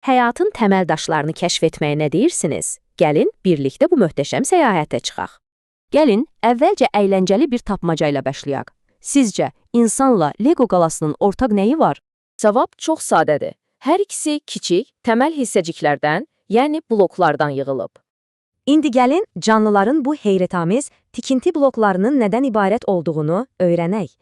Həyatın təməl daşlarını kəşf etməyə nə deyirsiniz? Gəlin, birlikdə bu möhtəşəm səyahətə çıxaq. Gəlin, əvvəlcə əyləncəli bir tapmaca ilə başlayaq. Sizcə, insanla Lego qalasının ortaq nəyi var? Cavab çox sadədir. Hər ikisi kiçik, təməl hissəciklərdən, yəni bloklardan yığılıb. İndi gəlin, canlıların bu heyrətamiz tikinti bloklarının nədən ibarət olduğunu öyrənək.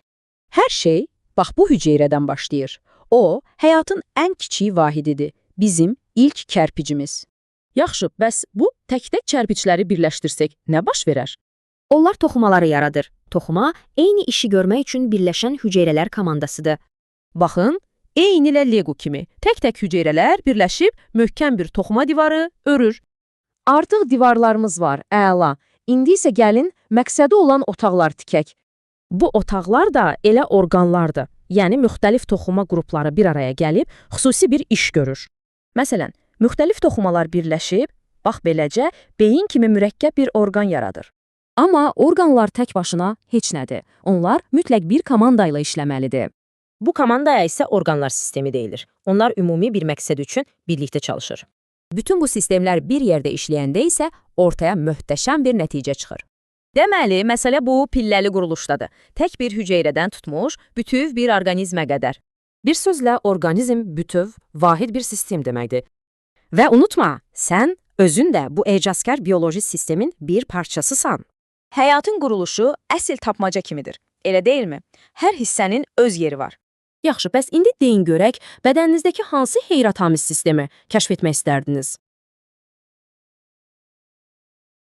Hər şey, bax bu hüceyrədən başlayır. O, həyatın ən kiçik vahididir. Bizim ilk kərpicimiz. Yaxşı, bəs bu tək-tək kərpiçləri birləşdirsək nə baş verər? Onlar toxumaları yaradır. Toxuma eyni işi görmək üçün birləşən hüceyrələr komandasıdır. Baxın, eynilə Lego kimi tək-tək hüceyrələr birləşib möhkəm bir toxuma divarı örür. Artıq divarlarımız var, əla. İndi isə gəlin, məqsədi olan otaqlar tikək. Bu otaqlar da elə orqanlardır. Yəni, müxtəlif toxuma qrupları bir araya gəlib, xüsusi bir iş görür. Məsələn, müxtəlif toxumalar birləşib, bax beləcə, beyin kimi mürəkkəb bir orqan yaradır. Amma orqanlar tək başına heç nədir. Onlar mütləq bir komanda ilə işləməlidir. Bu komandaya isə orqanlar sistemi deyilir. Onlar ümumi bir məqsəd üçün birlikdə çalışır. Bütün bu sistemlər bir yerdə işləyəndə isə ortaya möhtəşəm bir nəticə çıxır. Deməli, məsələ bu pilləli quruluşdadır. Tək bir hüceyrədən tutmuş, bütöv bir orqanizmə qədər. Bir sözlə, orqanizm bütöv, vahid bir sistem deməkdir. Və unutma, sən özün də bu ecazkar bioloji sistemin bir parçasısan. Həyatın quruluşu əsl tapmaca kimidir. Elə deyilmi? Hər hissənin öz yeri var. Yaxşı, bəs indi deyin görək, bədəninizdəki hansı heyrətamiz sistemi kəşf etmək istərdiniz?